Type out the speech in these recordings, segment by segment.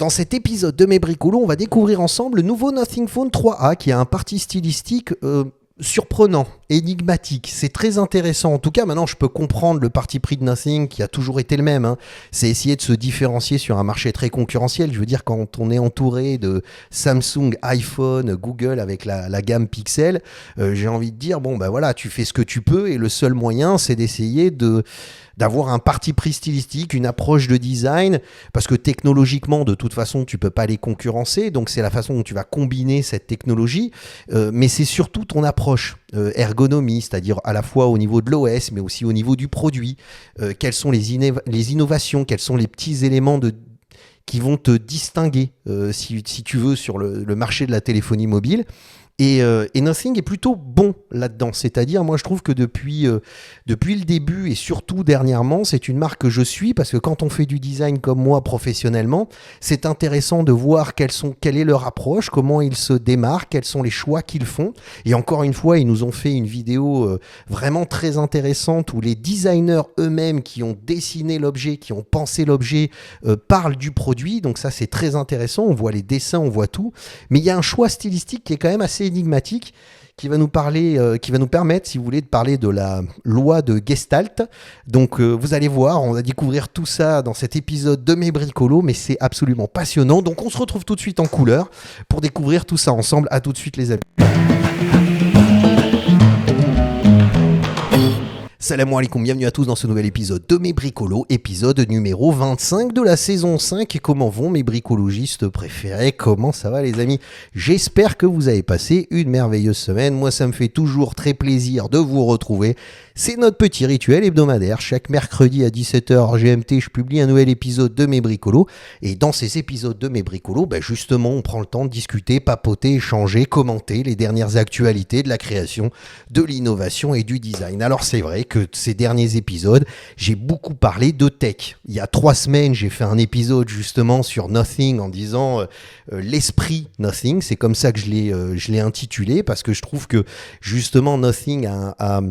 Dans cet épisode de Mes Bricolos, on va découvrir ensemble le nouveau Nothing Phone 3A qui a un parti stylistique surprenant, énigmatique. C'est très intéressant. En tout cas, maintenant, je peux comprendre le parti pris de Nothing qui a toujours été le même. C'est essayer de se différencier sur un marché très concurrentiel. Je veux dire, quand on est entouré de Samsung, iPhone, Google avec la gamme Pixel, j'ai envie de dire, bon, ben voilà, tu fais ce que tu peux et le seul moyen, c'est d'essayer d'avoir un parti pris stylistique, une approche de design, parce que technologiquement, de toute façon, tu peux pas les concurrencer, donc c'est la façon dont tu vas combiner cette technologie, mais c'est surtout ton approche, ergonomie, c'est-à-dire à la fois au niveau de l'OS, mais aussi au niveau du produit, quelles sont les innovations, quels sont les petits éléments qui vont te distinguer, si tu veux, sur le marché de la téléphonie mobile. Et Nothing est plutôt bon là-dedans, c'est-à-dire moi je trouve que depuis le début et surtout dernièrement, c'est une marque que je suis parce que quand on fait du design comme moi professionnellement, c'est intéressant de voir quelle est leur approche, comment ils se démarquent, quels sont les choix qu'ils font. Et encore une fois, ils nous ont fait une vidéo vraiment très intéressante où les designers eux-mêmes qui ont dessiné l'objet, qui ont pensé l'objet, parlent du produit. Donc ça c'est très intéressant, on voit les dessins, on voit tout. Mais il y a un choix stylistique qui est quand même assez énigmatique, qui va nous permettre, si vous voulez, de parler de la loi de Gestalt. Donc vous allez voir, on va découvrir tout ça dans cet épisode de Mes Bricolos, mais c'est absolument passionnant. Donc on se retrouve tout de suite en couleur pour découvrir tout ça ensemble. À tout de suite les amis. Salam alaikum, bienvenue à tous dans ce nouvel épisode de Mes Bricolos, épisode numéro 25 de la saison 5. Et comment vont mes bricologistes préférés? Comment ça va les amis? J'espère que vous avez passé une merveilleuse semaine. Moi ça me fait toujours très plaisir de vous retrouver. C'est notre petit rituel hebdomadaire. Chaque mercredi à 17h GMT, je publie un nouvel épisode de Mes Bricolos. Et dans ces épisodes de Mes Bricolos, justement, on prend le temps de discuter, papoter, échanger, commenter les dernières actualités de la création, de l'innovation et du design. Alors c'est vrai que ces derniers épisodes, j'ai beaucoup parlé de tech. Il y a 3 semaines, j'ai fait un épisode justement sur Nothing en disant l'esprit Nothing. C'est comme ça que je l'ai intitulé parce que je trouve que justement Nothing a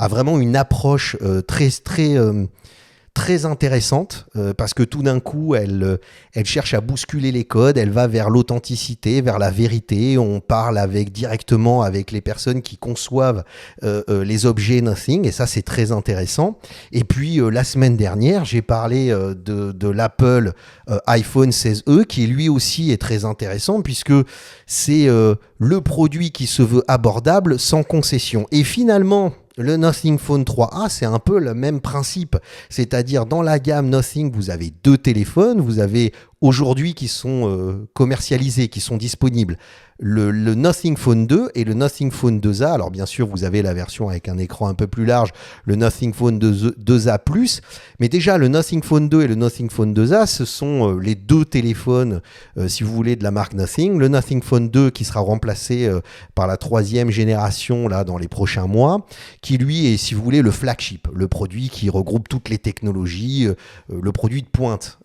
vraiment une approche très intéressante parce que tout d'un coup elle cherche à bousculer les codes, elle va vers l'authenticité, vers la vérité. On parle directement avec les personnes qui conçoivent les objets Nothing et ça c'est très intéressant. Et puis la semaine dernière j'ai parlé de l'Apple iPhone 16e qui lui aussi est très intéressant puisque c'est le produit qui se veut abordable sans concession. Et finalement le Nothing Phone 3A, c'est un peu le même principe. C'est-à-dire, dans la gamme Nothing, vous avez 2 téléphones. Vous avez aujourd'hui qui sont commercialisés, qui sont disponibles. Le Nothing Phone 2 et le Nothing Phone 2A. Alors, bien sûr, vous avez la version avec un écran un peu plus large, le Nothing Phone 2A+. Mais déjà, le Nothing Phone 2 et le Nothing Phone 2A, ce sont les 2 téléphones, si vous voulez, de la marque Nothing. Le Nothing Phone 2 qui sera remplacé par la 3e génération là, dans les prochains mois, qui lui est, si vous voulez, le flagship, le produit qui regroupe toutes les technologies, le produit de pointe.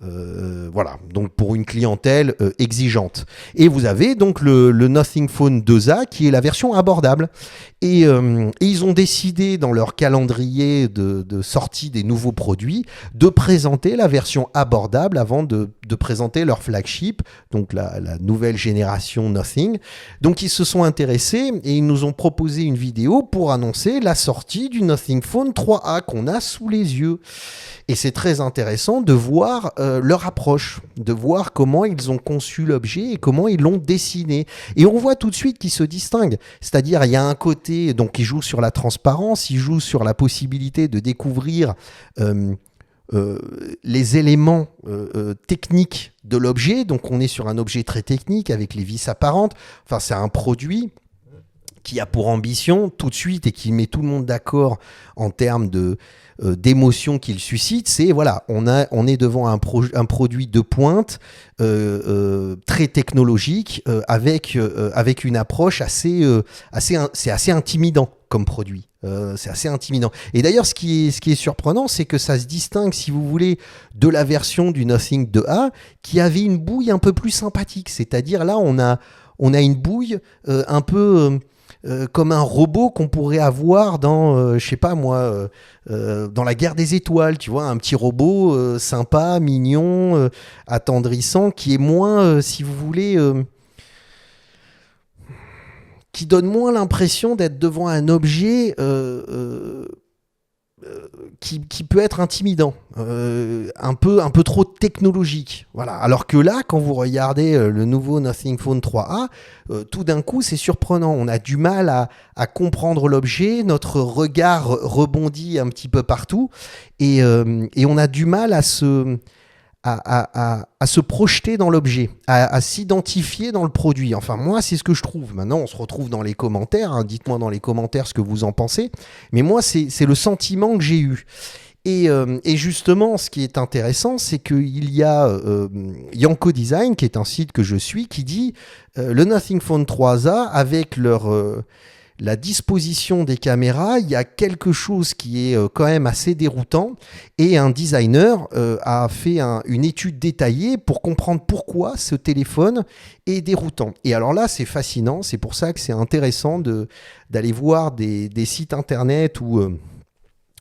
Voilà, donc pour une clientèle exigeante. Et vous avez donc le Nothing Phone 2A qui est la version abordable. Et ils ont décidé dans leur calendrier de sortie des nouveaux produits de présenter la version abordable avant de présenter leur flagship, donc la nouvelle génération Nothing. Donc ils se sont intéressés et ils nous ont proposé une vidéo pour annoncer la sortie du Nothing Phone 3A qu'on a sous les yeux. Et c'est très intéressant de voir leur approche, de voir comment ils ont conçu l'objet et comment ils l'ont dessiné. Et on voit tout de suite qu'ils se distinguent. C'est-à-dire, il y a un côté, donc, ils jouent sur la transparence, ils jouent sur la possibilité de découvrir les éléments techniques de l'objet. Donc, on est sur un objet très technique avec les vis apparentes. Enfin, c'est un produit qui a pour ambition tout de suite et qui met tout le monde d'accord en termes d'émotion qu'il suscite, c'est voilà, on est devant un produit de pointe très technologique avec une approche c'est assez intimidant comme produit. C'est assez intimidant. Et d'ailleurs, ce qui est surprenant, c'est que ça se distingue, si vous voulez, de la version du Nothing 2A qui avait une bouille un peu plus sympathique. C'est-à-dire là, on a une bouille un peu comme un robot qu'on pourrait avoir dans, je sais pas moi, dans la guerre des étoiles, tu vois, un petit robot sympa, mignon, attendrissant, qui est moins, si vous voulez, qui donne moins l'impression d'être devant un objet qui peut être intimidant, un peu trop technologique. Voilà. Alors que là, quand vous regardez le nouveau Nothing Phone 3A, tout d'un coup, c'est surprenant. On a du mal à comprendre l'objet, notre regard rebondit un petit peu partout, et on a du mal à se projeter dans l'objet, à s'identifier dans le produit. Enfin, moi, c'est ce que je trouve. Maintenant, on se retrouve dans les commentaires. Hein. Dites-moi dans les commentaires ce que vous en pensez. Mais moi, c'est le sentiment que j'ai eu. Et justement, ce qui est intéressant, c'est qu'il y a Yanko Design, qui est un site que je suis, qui dit le Nothing Phone 3A, avec la disposition des caméras, il y a quelque chose qui est quand même assez déroutant, et un designer a fait une étude détaillée pour comprendre pourquoi ce téléphone est déroutant. Et alors là, c'est fascinant, c'est pour ça que c'est intéressant d'aller voir des sites internet où...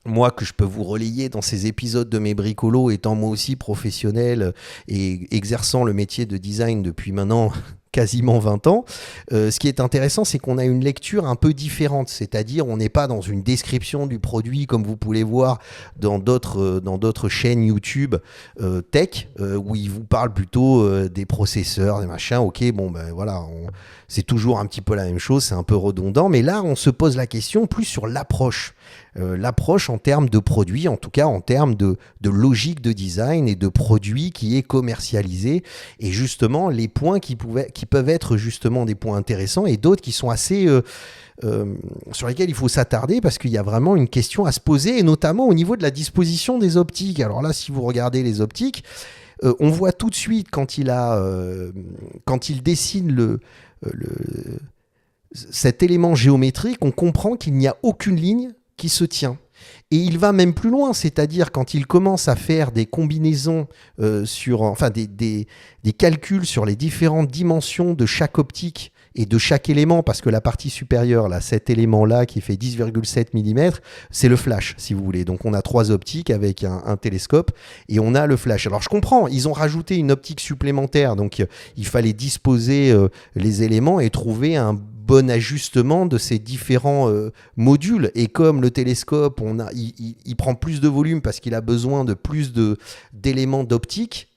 moi, que je peux vous relayer dans ces épisodes de mes bricolos, étant moi aussi professionnel et exerçant le métier de design depuis maintenant quasiment 20 ans, ce qui est intéressant, c'est qu'on a une lecture un peu différente, c'est-à-dire on n'est pas dans une description du produit comme vous pouvez voir dans d'autres chaînes YouTube tech, où ils vous parlent plutôt des processeurs, des machins. Ok, bon ben voilà, c'est toujours un petit peu la même chose, c'est un peu redondant, mais là on se pose la question plus sur l'approche. L'approche en termes de produit, en tout cas en termes de logique de design et de produit qui est commercialisé, et justement les points qui peuvent être justement des points intéressants et d'autres qui sont assez sur lesquels il faut s'attarder parce qu'il y a vraiment une question à se poser, et notamment au niveau de la disposition des optiques. Alors là, si vous regardez les optiques, on voit tout de suite quand il dessine cet élément géométrique, on comprend qu'il n'y a aucune ligne qui se tient. Et il va même plus loin, c'est-à-dire quand il commence à faire des combinaisons des calculs sur les différentes dimensions de chaque optique et de chaque élément, parce que la partie supérieure, là, cet élément-là qui fait 10,7 mm, c'est le flash, si vous voulez. Donc on a 3 optiques avec un télescope et on a le flash. Alors je comprends, ils ont rajouté une optique supplémentaire, donc il fallait disposer les éléments et trouver un bon ajustement de ces différents modules. Et comme le télescope, il prend plus de volume parce qu'il a besoin de plus d'éléments d'optique,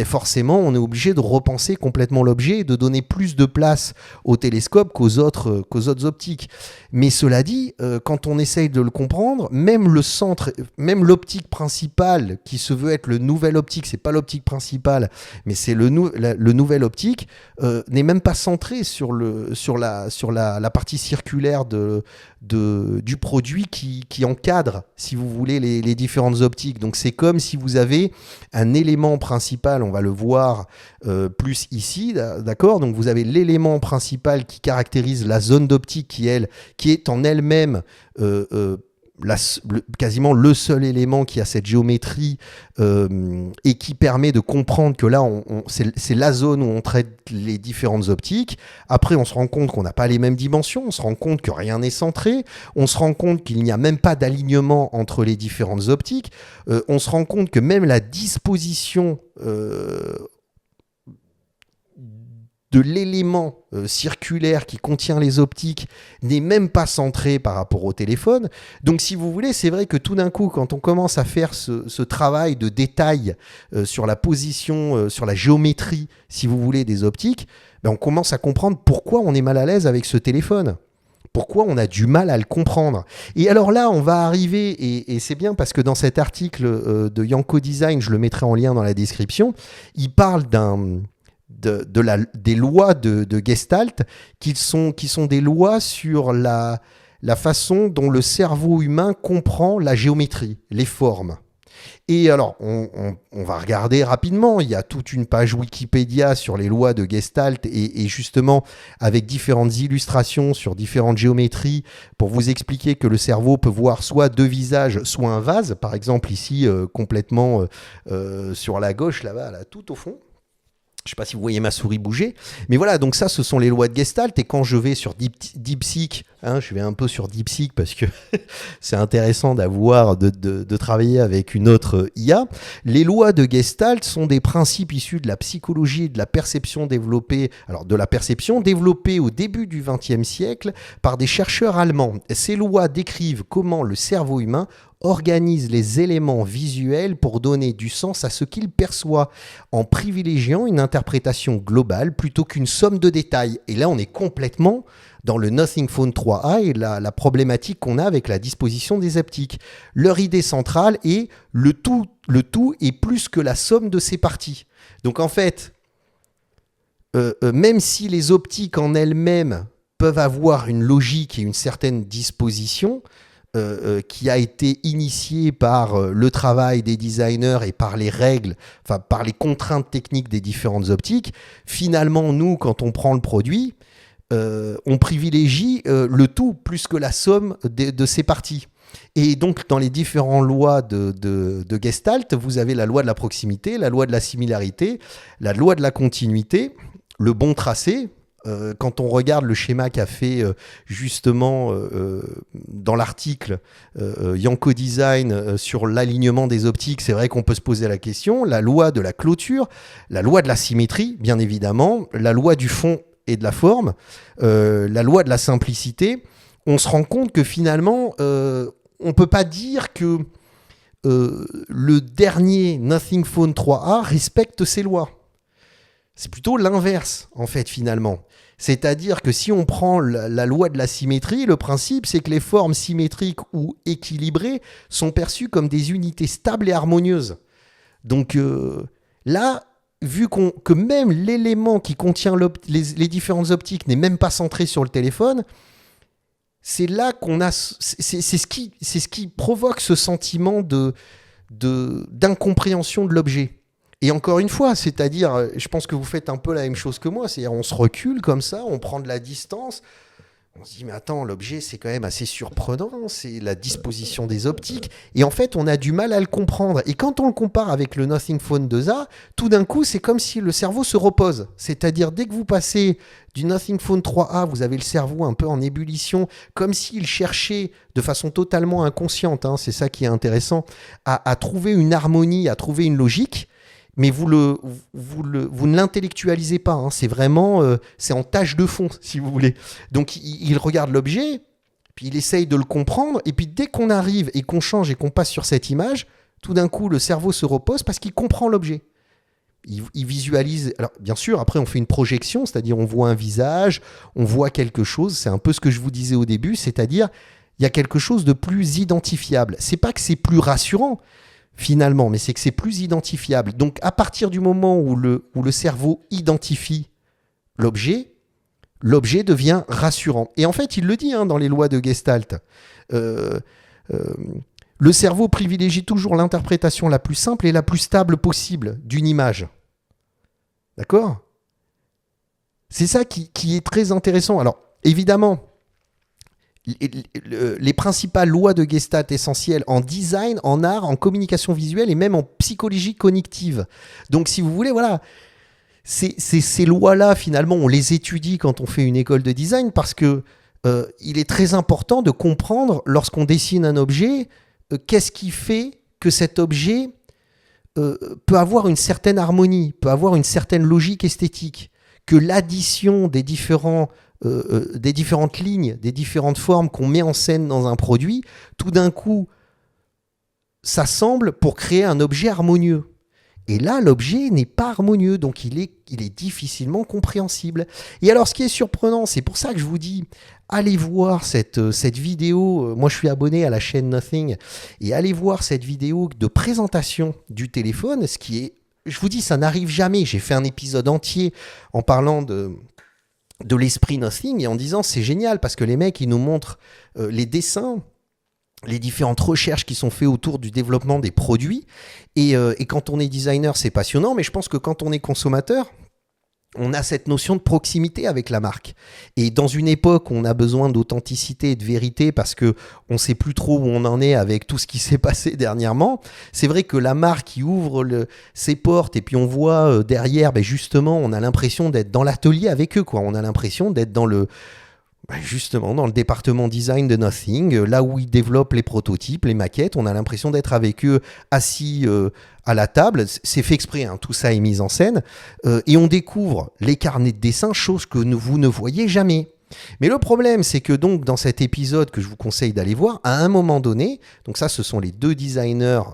forcément, on est obligé de repenser complètement l'objet et de donner plus de place au télescope qu'aux autres optiques. Mais cela dit, quand on essaye de le comprendre, même l'optique principale qui se veut être le nouvel optique, c'est pas l'optique principale, mais c'est le nouvel optique, n'est même pas centré sur la partie circulaire du produit qui encadre, si vous voulez, les différentes optiques. Donc c'est comme si vous avez un élément principal, on va le voir plus ici, d'accord ? Donc vous avez l'élément principal qui caractérise la zone d'optique qui est en elle-même quasiment le seul élément qui a cette géométrie et qui permet de comprendre que là, c'est la zone où on traite les différentes optiques. Après, on se rend compte qu'on n'a pas les mêmes dimensions, on se rend compte que rien n'est centré, on se rend compte qu'il n'y a même pas d'alignement entre les différentes optiques, on se rend compte que même la disposition de l'élément circulaire qui contient les optiques n'est même pas centré par rapport au téléphone. Donc si vous voulez, c'est vrai que tout d'un coup, quand on commence à faire ce travail de détail sur la position, sur la géométrie, si vous voulez, des optiques, on commence à comprendre pourquoi on est mal à l'aise avec ce téléphone. Pourquoi on a du mal à le comprendre. Et alors là, on va arriver, et c'est bien parce que dans cet article de Yanko Design, je le mettrai en lien dans la description, il parle des lois de Gestalt qui sont des lois sur la façon dont le cerveau humain comprend la géométrie, les formes. Et alors, on va regarder rapidement, il y a toute une page Wikipédia sur les lois de Gestalt et justement avec différentes illustrations sur différentes géométries pour vous expliquer que le cerveau peut voir soit 2 visages, soit un vase, par exemple ici complètement sur la gauche, là-bas, là, tout au fond. Je ne sais pas si vous voyez ma souris bouger. Mais voilà, donc ça, ce sont les lois de Gestalt. Et quand je vais sur DeepSeek, je vais un peu sur DeepSeek parce que c'est intéressant de travailler avec une autre IA. Les lois de Gestalt sont des principes issus de la psychologie et de la perception développée au début du XXe siècle par des chercheurs allemands. Ces lois décrivent comment le cerveau humain organise les éléments visuels pour donner du sens à ce qu'il perçoit, en privilégiant une interprétation globale plutôt qu'une somme de détails. Et là, on est complètement dans le Nothing Phone 3A et la problématique qu'on a avec la disposition des optiques. Leur idée centrale est le tout est plus que la somme de ses parties. Donc en fait, même si les optiques en elles-mêmes peuvent avoir une logique et une certaine disposition, qui a été initié par le travail des designers et par les règles, enfin par les contraintes techniques des différentes optiques, finalement, nous, quand on prend le produit, on privilégie le tout plus que la somme de ses parties. Et donc, dans les différentes lois de Gestalt, vous avez la loi de la proximité, la loi de la similarité, la loi de la continuité, le bon tracé. Quand on regarde le schéma qu'a fait justement dans l'article Yanko Design sur l'alignement des optiques, c'est vrai qu'on peut se poser la question. La loi de la clôture, la loi de la symétrie, bien évidemment, la loi du fond et de la forme, la loi de la simplicité. On se rend compte que finalement, on ne peut pas dire que le dernier Nothing Phone 3A respecte ces lois. C'est plutôt l'inverse, en fait, finalement. C'est-à-dire que si on prend la loi de la symétrie, le principe, c'est que les formes symétriques ou équilibrées sont perçues comme des unités stables et harmonieuses. Donc là, vu que même l'élément qui contient les différentes optiques n'est même pas centré sur le téléphone, c'est là qu'on a... C'est ce qui provoque ce sentiment d'incompréhension de l'objet. Et encore une fois, c'est-à-dire, je pense que vous faites un peu la même chose que moi, c'est-à-dire on se recule comme ça, on prend de la distance, on se dit mais attends, l'objet c'est quand même assez surprenant, c'est la disposition des optiques, et en fait on a du mal à le comprendre. Et quand on le compare avec le Nothing Phone 2A, tout d'un coup c'est comme si le cerveau se repose, c'est-à-dire dès que vous passez du Nothing Phone 3A, vous avez le cerveau un peu en ébullition, comme s'il cherchait de façon totalement inconsciente, c'est ça qui est intéressant, à trouver une harmonie, à trouver une logique. Mais vous ne l'intellectualisez pas, c'est vraiment c'est en tâche de fond, si vous voulez. Donc il regarde l'objet, puis il essaye de le comprendre, et puis dès qu'on arrive et qu'on change et qu'on passe sur cette image, tout d'un coup le cerveau se repose parce qu'il comprend l'objet. Il visualise. Alors bien sûr, après on fait une projection, c'est-à-dire on voit un visage, on voit quelque chose, c'est un peu ce que je vous disais au début, c'est-à-dire il y a quelque chose de plus identifiable. C'est pas que c'est plus rassurant, finalement, mais c'est que c'est plus identifiable. Donc, à partir du moment où le cerveau identifie l'objet devient rassurant. Et en fait, il le dit dans les lois de Gestalt. Le cerveau privilégie toujours l'interprétation la plus simple et la plus stable possible d'une image. D'accord ? C'est ça qui est très intéressant. Alors, évidemment, les principales lois de Gestalt essentielles en design, en art, en communication visuelle et même en psychologie cognitive. Donc, si vous voulez, voilà, ces lois-là, finalement, on les étudie quand on fait une école de design parce que il est très important de comprendre, lorsqu'on dessine un objet, qu'est-ce qui fait que cet objet peut avoir une certaine harmonie, peut avoir une certaine logique esthétique, que l'addition des différentes lignes, des différentes formes qu'on met en scène dans un produit, tout d'un coup, s'assemble pour créer un objet harmonieux. Et là, l'objet n'est pas harmonieux, donc il est difficilement compréhensible. Et alors, ce qui est surprenant, c'est pour ça que je vous dis, allez voir cette vidéo. Moi, je suis abonné à la chaîne Nothing, et allez voir cette vidéo de présentation du téléphone, ce qui est, je vous dis, ça n'arrive jamais. J'ai fait un épisode entier en parlant de l'esprit Nothing et en disant c'est génial parce que les mecs ils nous montrent les dessins, les différentes recherches qui sont faites autour du développement des produits et quand on est designer c'est passionnant, mais je pense que quand on est consommateur on a cette notion de proximité avec la marque. Et dans une époque où on a besoin d'authenticité et de vérité parce que on sait plus trop où on en est avec tout ce qui s'est passé dernièrement, c'est vrai que la marque qui ouvre ses portes et puis on voit derrière, justement, on a l'impression d'être dans l'atelier avec eux, quoi. On a l'impression d'être justement dans le département design de Nothing, là où ils développent les prototypes, les maquettes. On a l'impression d'être avec eux assis à la table. C'est fait exprès, hein, tout ça est mis en scène. Et on découvre les carnets de dessin, chose que vous ne voyez jamais. Mais le problème, c'est que donc dans cet épisode que je vous conseille d'aller voir, à un moment donné, donc ça ce sont les deux designers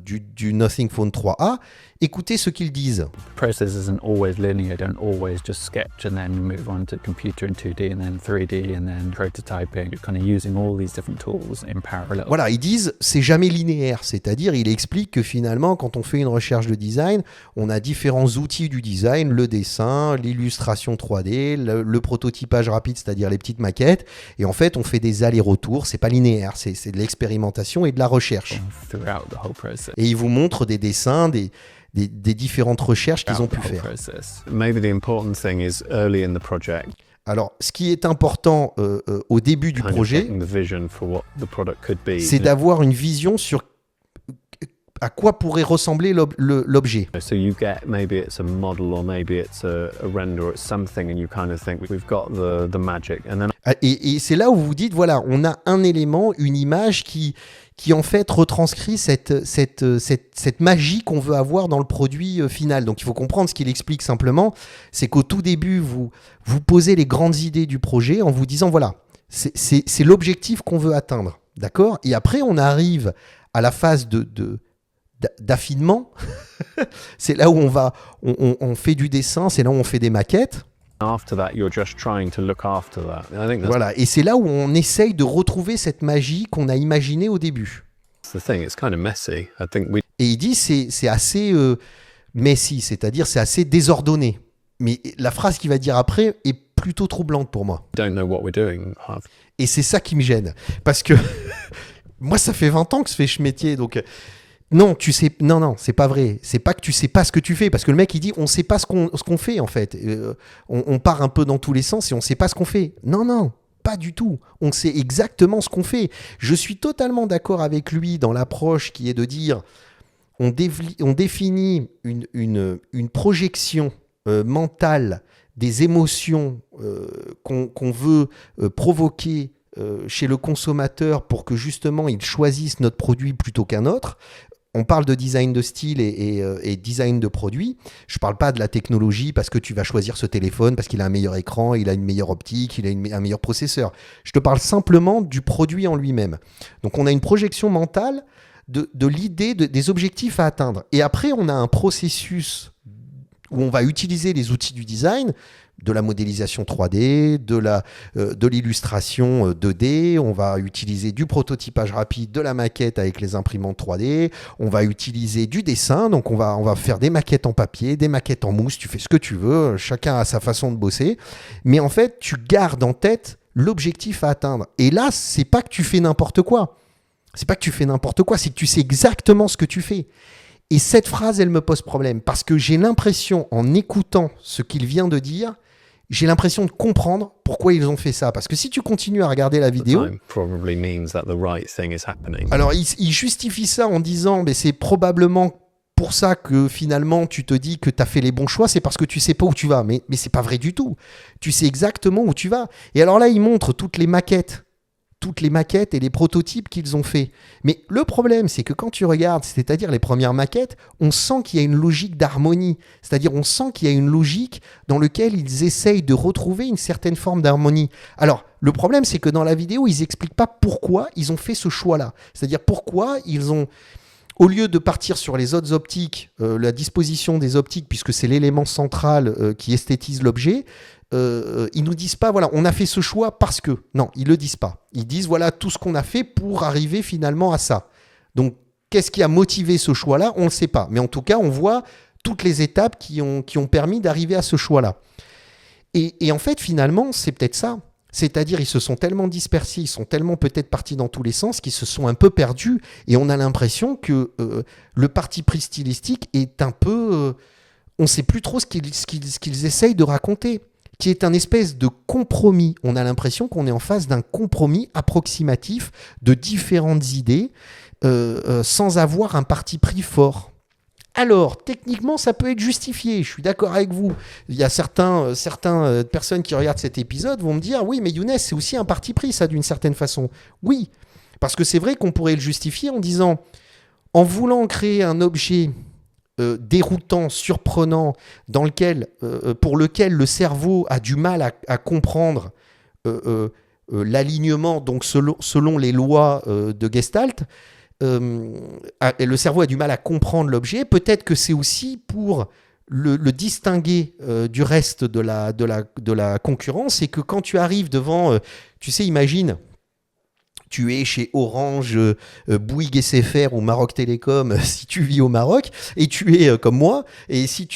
du Nothing Phone 3A, écoutez ce qu'ils disent. The process isn't always linear. Don't always just sketch and then move on to computer in 2D and then 3D and then prototyping. You're kind of using all these different tools in parallel. Voilà, ils disent c'est jamais linéaire, c'est-à-dire il explique que finalement quand on fait une recherche de design, on a différents outils du design, le dessin, l'illustration 3D, le prototypage rapide, c'est-à-dire les petites maquettes, et en fait on fait des allers-retours, c'est pas linéaire, c'est de l'expérimentation et de la recherche. Throughout the whole process. Et ils vous montrent des dessins, des différentes recherches qu'ils ont pu faire. Maybe the important thing is early in the project. Alors, ce qui est important au début du projet, c'est d'avoir une vision sur à quoi pourrait ressembler l'objet. So you get, maybe it's a model or maybe it's a render or it's something and you kind of think we've got the magic. And then... Et c'est là où vous dites, voilà, on a un élément, une image qui en fait retranscrit cette magie qu'on veut avoir dans le produit final. Donc il faut comprendre ce qu'il explique simplement, c'est qu'au tout début, vous posez les grandes idées du projet en vous disant, voilà, c'est l'objectif qu'on veut atteindre, d'accord ? Et après, on arrive à la phase d'affinement. C'est là où on fait du dessin, c'est là où on fait des maquettes. After that, you're just trying to look after that. I think that's voilà, et c'est là où on essaye de retrouver cette magie qu'on a imaginée au début. the thing. It's kind of messy. I think Et il dit c'est assez messy, c'est-à-dire c'est assez désordonné. Mais la phrase qu'il va dire après est plutôt troublante pour moi. don't know what we're doing. Et c'est ça qui me gêne. Parce que moi, ça fait 20 ans que je fais ce métier, donc... Non, c'est pas vrai. C'est pas que tu sais pas ce que tu fais, parce que le mec il dit on sait pas ce qu'on fait en fait. On part un peu dans tous les sens et on sait pas ce qu'on fait. Non, pas du tout. On sait exactement ce qu'on fait. Je suis totalement d'accord avec lui dans l'approche qui est de dire on définit une projection mentale des émotions qu'on veut provoquer chez le consommateur pour que justement il choisisse notre produit plutôt qu'un autre. On parle de design de style et design de produit. Je ne parle pas de la technologie parce que tu vas choisir ce téléphone parce qu'il a un meilleur écran, il a une meilleure optique, il a un meilleur processeur. Je te parle simplement du produit en lui-même. Donc on a une projection mentale de l'idée des objectifs à atteindre. Et après, on a un processus où on va utiliser les outils du design, de la modélisation 3D, de l'illustration 2D, on va utiliser du prototypage rapide, de la maquette avec les imprimantes 3D, on va utiliser du dessin, donc on va faire des maquettes en papier, des maquettes en mousse, tu fais ce que tu veux, chacun a sa façon de bosser, mais en fait, tu gardes en tête l'objectif à atteindre. Et là, c'est pas que tu fais n'importe quoi. C'est pas que tu fais n'importe quoi, c'est que tu sais exactement ce que tu fais. Et cette phrase, elle me pose problème, parce que j'ai l'impression, en écoutant ce qu'il vient de dire, j'ai l'impression de comprendre pourquoi ils ont fait ça. Parce que si tu continues à regarder la vidéo... Alors, il justifie ça en disant, mais c'est probablement pour ça que finalement, tu te dis que tu as fait les bons choix, c'est parce que tu sais pas où tu vas. Mais c'est pas vrai du tout. Tu sais exactement où tu vas. Et alors là, il montre toutes les maquettes et les prototypes qu'ils ont fait. Mais le problème, c'est que quand tu regardes, c'est-à-dire les premières maquettes, on sent qu'il y a une logique d'harmonie. C'est-à-dire, on sent qu'il y a une logique dans laquelle ils essayent de retrouver une certaine forme d'harmonie. Alors, le problème, c'est que dans la vidéo, ils n'expliquent pas pourquoi ils ont fait ce choix-là. C'est-à-dire pourquoi ils ont... Au lieu de partir sur les autres optiques, la disposition des optiques, puisque c'est l'élément central qui esthétise l'objet, ils nous disent pas, voilà, on a fait ce choix parce que... Non, ils le disent pas. Ils disent, voilà, tout ce qu'on a fait pour arriver finalement à ça. Donc, qu'est-ce qui a motivé ce choix-là ? On ne sait pas. Mais en tout cas, on voit toutes les étapes qui ont permis d'arriver à ce choix-là. Et en fait, finalement, c'est peut-être ça. C'est-à-dire, ils se sont tellement dispersés, ils sont tellement peut-être partis dans tous les sens qu'ils se sont un peu perdus. Et on a l'impression que le parti pris stylistique est un peu... on ne sait plus trop ce qu'ils essayent de raconter, qui est un espèce de compromis. On a l'impression qu'on est en face d'un compromis approximatif de différentes idées sans avoir un parti pris fort. Alors, techniquement, ça peut être justifié, je suis d'accord avec vous. Il y a certaines personnes qui regardent cet épisode vont me dire « Oui, mais Younes, c'est aussi un parti pris, ça, d'une certaine façon. » Oui, parce que c'est vrai qu'on pourrait le justifier en disant « En voulant créer un objet déroutant, surprenant, pour lequel le cerveau a du mal à comprendre l'alignement, donc selon les lois de Gestalt, le cerveau a du mal à comprendre l'objet. Peut-être que c'est aussi pour le distinguer du reste de la concurrence, et que quand tu arrives devant, tu sais, imagine, tu es chez Orange, Bouygues SFR ou Maroc Télécom si tu vis au Maroc, et tu es comme moi, et si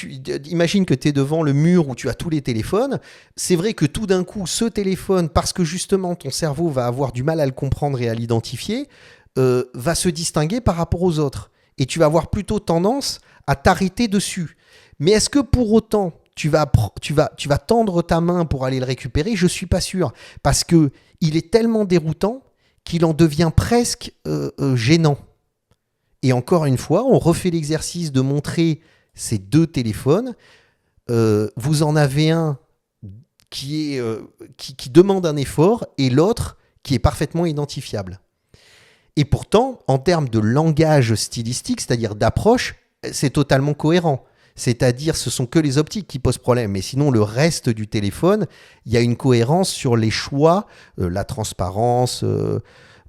imagine que tu es devant le mur où tu as tous les téléphones. C'est vrai que tout d'un coup, ce téléphone, parce que justement ton cerveau va avoir du mal à le comprendre et à l'identifier, va se distinguer par rapport aux autres. Et tu vas avoir plutôt tendance à t'arrêter dessus. Mais est-ce que pour autant, tu vas tendre ta main pour aller le récupérer ? Je ne suis pas sûr. Parce qu'il est tellement déroutant qu'il en devient presque gênant. Et encore une fois, on refait l'exercice de montrer ces deux téléphones. Vous en avez un qui demande un effort et l'autre qui est parfaitement identifiable. Et pourtant, en termes de langage stylistique, c'est-à-dire d'approche, c'est totalement cohérent. C'est-à-dire, ce sont que les optiques qui posent problème. Mais sinon, le reste du téléphone, il y a une cohérence sur les choix, la transparence,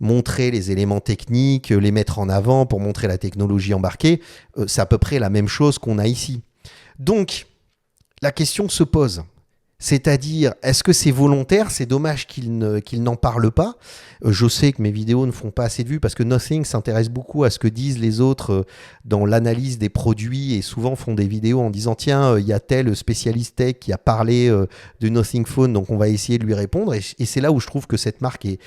montrer les éléments techniques, les mettre en avant pour montrer la technologie embarquée. C'est à peu près la même chose qu'on a ici. Donc, la question se pose. C'est-à-dire, est-ce que c'est volontaire ? C'est dommage qu'ils n'en parlent pas. Je sais que mes vidéos ne font pas assez de vues parce que Nothing s'intéresse beaucoup à ce que disent les autres dans l'analyse des produits, et souvent font des vidéos en disant « Tiens, il y a tel spécialiste tech qui a parlé de Nothing Phone, donc on va essayer de lui répondre. » Et c'est là où je trouve que cette marque est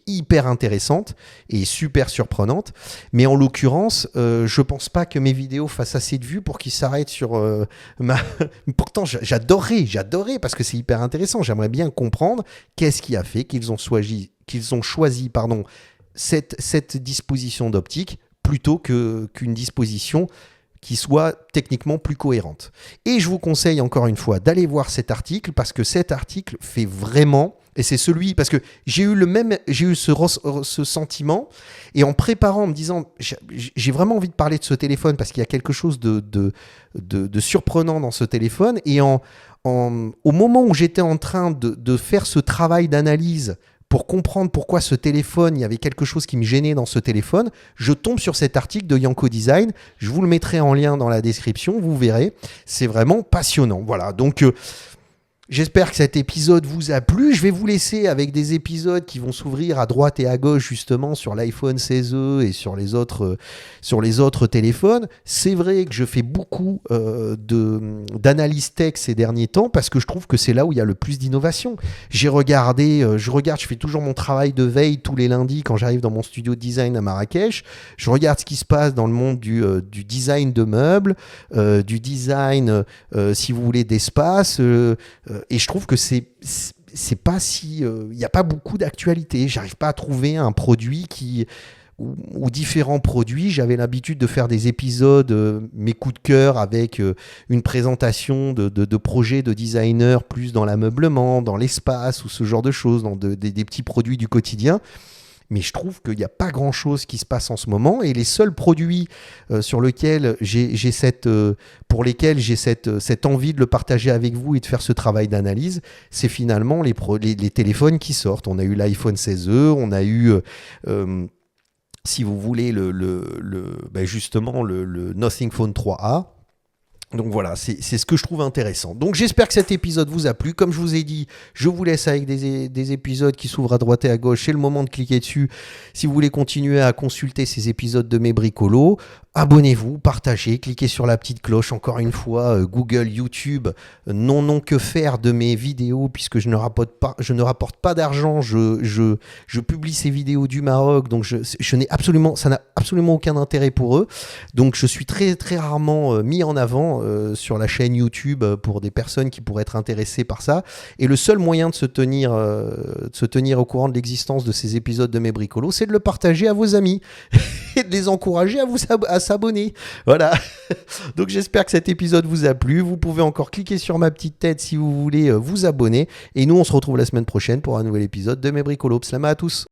hyper intéressante et super surprenante. Mais en l'occurrence, je pense pas que mes vidéos fassent assez de vues pour qu'ils s'arrêtent sur ma... Pourtant, j'adorerais parce que c'est hyper intéressant. J'aimerais bien comprendre qu'est-ce qui a fait qu'ils ont choisi cette disposition d'optique plutôt qu'une disposition qui soit techniquement plus cohérente. Et je vous conseille encore une fois d'aller voir cet article, parce que cet article fait vraiment, et c'est celui, parce que j'ai eu ce sentiment, et en préparant, en me disant, j'ai vraiment envie de parler de ce téléphone parce qu'il y a quelque chose de surprenant dans ce téléphone, et au moment où j'étais en train de faire ce travail d'analyse pour comprendre pourquoi ce téléphone, il y avait quelque chose qui me gênait dans ce téléphone, je tombe sur cet article de Yanko Design. Je vous le mettrai en lien dans la description, vous verrez. C'est vraiment passionnant. Voilà, donc j'espère que cet épisode vous a plu. Je vais vous laisser avec des épisodes qui vont s'ouvrir à droite et à gauche, justement, sur l'iPhone 16e et sur les autres téléphones. C'est vrai que je fais beaucoup d'analyse tech ces derniers temps, parce que je trouve que c'est là où il y a le plus d'innovation. Je fais toujours mon travail de veille tous les lundis quand j'arrive dans mon studio de design à Marrakech. Je regarde ce qui se passe dans le monde du design de meubles, du design, si vous voulez, d'espace, et je trouve que c'est pas si... Il n'y a pas beaucoup d'actualité. J'arrive pas à trouver un produit ou différents produits. J'avais l'habitude de faire des épisodes, mes coups de cœur, avec une présentation de projets de designers plus dans l'ameublement, dans l'espace, ou ce genre de choses, dans des petits produits du quotidien. Mais je trouve qu'il n'y a pas grand-chose qui se passe en ce moment, et les seuls produits pour lesquels j'ai cette envie de le partager avec vous et de faire ce travail d'analyse, c'est finalement les téléphones qui sortent. On a eu l'iPhone 16e, on a eu... si vous voulez, justement le Nothing Phone 3A. Donc voilà, c'est ce que je trouve intéressant. Donc j'espère que cet épisode vous a plu. Comme je vous ai dit, je vous laisse avec des épisodes qui s'ouvrent à droite et à gauche. C'est le moment de cliquer dessus si vous voulez continuer à consulter ces épisodes de mes bricolos. Abonnez-vous, partagez, cliquez sur la petite cloche. Encore une fois, Google, YouTube, non que faire de mes vidéos, puisque je ne rapporte pas d'argent. Je publie ces vidéos du Maroc, donc ça n'a absolument aucun intérêt pour eux. Donc je suis très très rarement mis en avant. sur la chaîne YouTube pour des personnes qui pourraient être intéressées par ça. Et le seul moyen de se tenir au courant de l'existence de ces épisodes de Mes Bricolos, c'est de le partager à vos amis et de les encourager à s'abonner. Voilà. Donc j'espère que cet épisode vous a plu. Vous pouvez encore cliquer sur ma petite tête si vous voulez vous abonner. Et nous, on se retrouve la semaine prochaine pour un nouvel épisode de Mes Bricolos. Slama à tous.